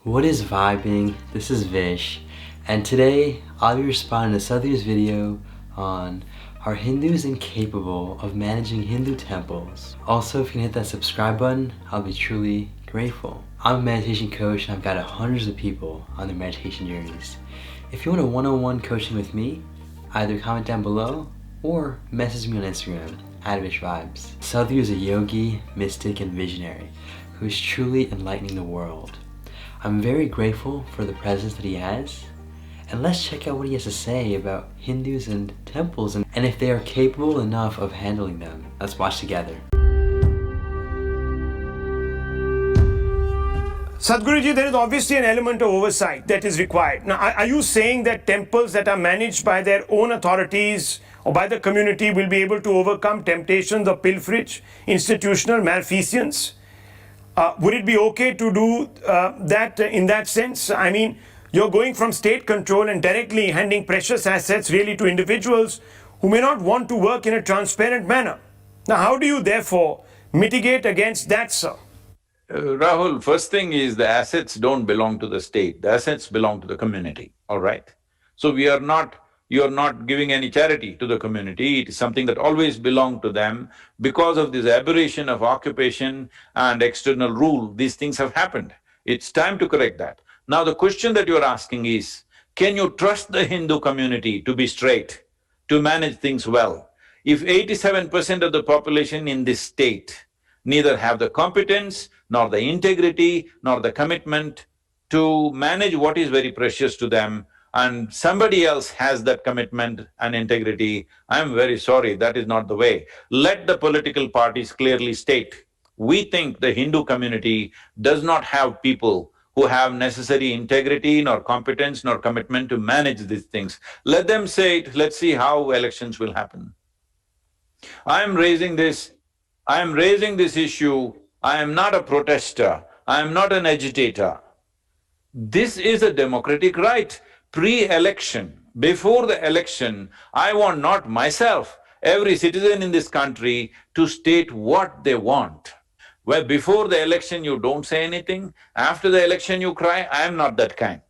What is vibing? This is Vish, and today I'll be responding to Sadhguru's video on are Hindus incapable of managing Hindu temples? Also, if you can hit that subscribe button, I'll be truly grateful. I'm a meditation coach and I've guided hundreds of people on their meditation journeys. If you want a one-on-one coaching with me, either comment down below or message me on Instagram @VishVibes. Sadhguru is a yogi, mystic, and visionary who is truly enlightening the world. I'm very grateful for the presence that he has, and let's check out what he has to say about Hindus and temples and if they are capable enough of handling them. Let's watch together. Sadhguruji, there is obviously an element of oversight that is required. Now, are you saying that temples that are managed by their own authorities or by the community will be able to overcome temptations of pilferage, institutional malfeasance? Would it be okay to do that in that sense? I mean, you're going from state control and directly handing precious assets really to individuals who may not want to work in a transparent manner. Now, how do you therefore mitigate against that, sir? Rahul, first thing is the assets don't belong to the state, the assets belong to the community, all right? So you're not giving any charity to the community, it is something that always belonged to them. Because of this aberration of occupation and external rule, these things have happened. It's time to correct that. Now the question that you're asking is, can you trust the Hindu community to be straight, to manage things well? If 87% of the population in this state neither have the competence, nor the integrity, nor the commitment to manage what is very precious to them, and somebody else has that commitment and integrity, I'm very sorry, that is not the way. Let the political parties clearly state, we think the Hindu community does not have people who have necessary integrity, nor competence, nor commitment to manage these things. Let them say it, let's see how elections will happen. I am raising this issue, I am not a protester, I am not an agitator. This is a democratic right. Pre-election, before the election, I want not myself, every citizen in this country to state what they want. Where before the election you don't say anything, after the election you cry, I am not that kind.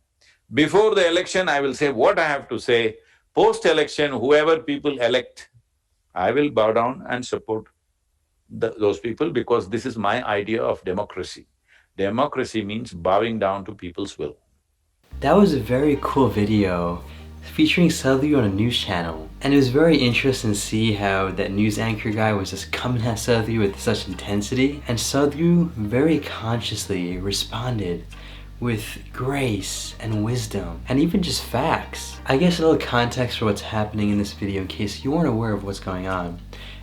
Before the election I will say what I have to say, post-election whoever people elect, I will bow down and support those people because this is my idea of democracy. Democracy means bowing down to people's will. That was a very cool video featuring Sadhguru on a news channel, and it was very interesting to see how that news anchor guy was just coming at Sadhguru with such intensity, and Sadhguru very consciously responded with grace and wisdom and even just facts. I guess a little context for what's happening in this video in case you weren't aware of what's going on.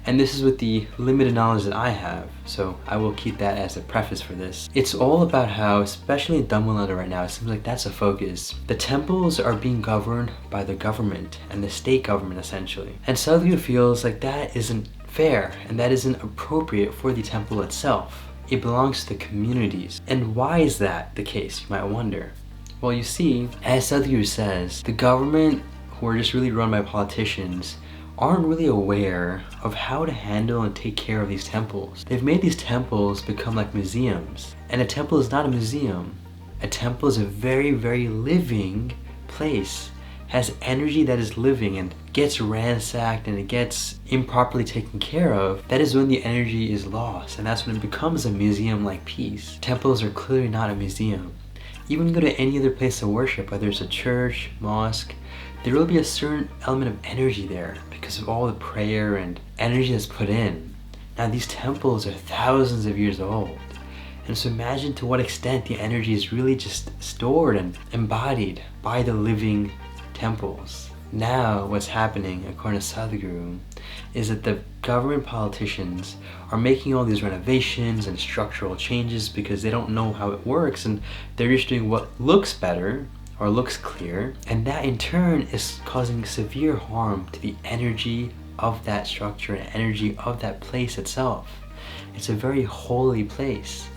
And this is with the limited knowledge that I have, so I will keep that as a preface for this. It's all about how, especially in Tamil Nadu right now, it seems like that's a focus. The temples are being governed by the government and the state government essentially. And Sadhguru feels like that isn't fair and that isn't appropriate for the temple itself. It belongs to the communities. And why is that the case, you might wonder? Well, you see, as Sadhguru says, the government, who are just really run by politicians, aren't really aware of how to handle and take care of these temples. They've made these temples become like museums. And a temple is not a museum. A temple is a very, very living place. Has energy that is living and gets ransacked and it gets improperly taken care of. That is when the energy is lost, and that's when it becomes a museum-like piece. Temples are clearly not a museum. Even go to any other place of worship, whether it's a church, mosque, there will be a certain element of energy there because of all the prayer and energy that's put in. Now these temples are thousands of years old. And so imagine to what extent the energy is really just stored and embodied by the living temples. Now what's happening, according to Sadhguru, is that the government politicians are making all these renovations and structural changes because they don't know how it works and they're just doing what looks better or looks clear, and that in turn is causing severe harm to the energy of that structure and energy of that place itself. It's a very holy place.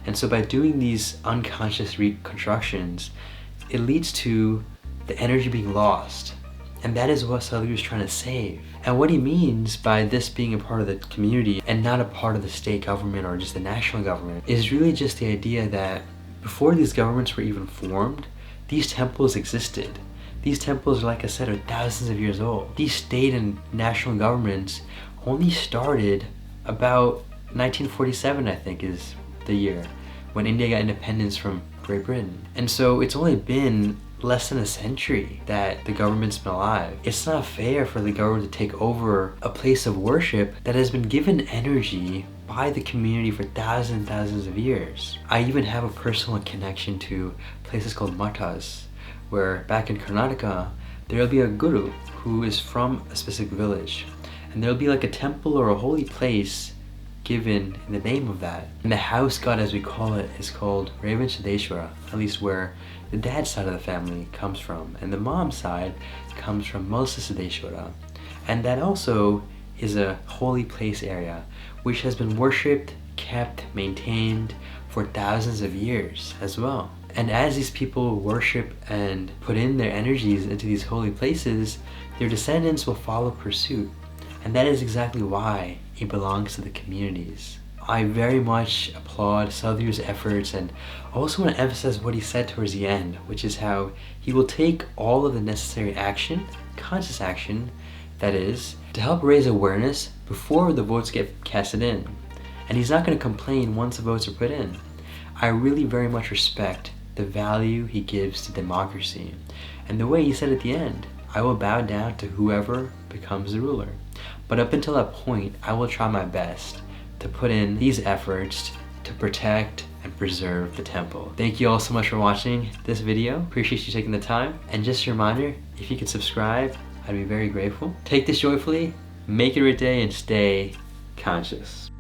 And so by doing these unconscious reconstructions, it leads to the energy being lost. And that is what Sadhguru is trying to save. And what he means by this being a part of the community and not a part of the state government or just the national government is really just the idea that before these governments were even formed, these temples existed. These temples, like I said, are thousands of years old. These state and national governments only started about 1947, I think, is the year when India got independence from Great Britain. And so it's only been less than a century that the government's been alive. It's not fair for the government to take over a place of worship that has been given energy by the community for thousands and thousands of years. I even have a personal connection to places called mathas, where back in Karnataka, there'll be a guru who is from a specific village, and there'll be like a temple or a holy place given in the name of that. And the house god, as we call it, is called Revanchadeshwara, at least where the dad's side of the family comes from, and the mom's side comes from Mulsisadeshwara. And that also is a holy place area which has been worshipped, kept, maintained for thousands of years as well. And as these people worship and put in their energies into these holy places, their descendants will follow pursuit. And that is exactly why it belongs to the communities. I very much applaud Sadhguru's efforts, and also want to emphasize what he said towards the end, which is how he will take all of the necessary action, conscious action, that is, to help raise awareness before the votes get casted in. And he's not going to complain once the votes are put in. I really very much respect the value he gives to democracy, and the way he said at the end, I will bow down to whoever becomes the ruler. But up until that point, I will try my best to put in these efforts to protect and preserve the temple. Thank you all so much for watching this video. Appreciate you taking the time. And just a reminder, if you could subscribe, I'd be very grateful. Take this joyfully, make it a great day, and stay conscious.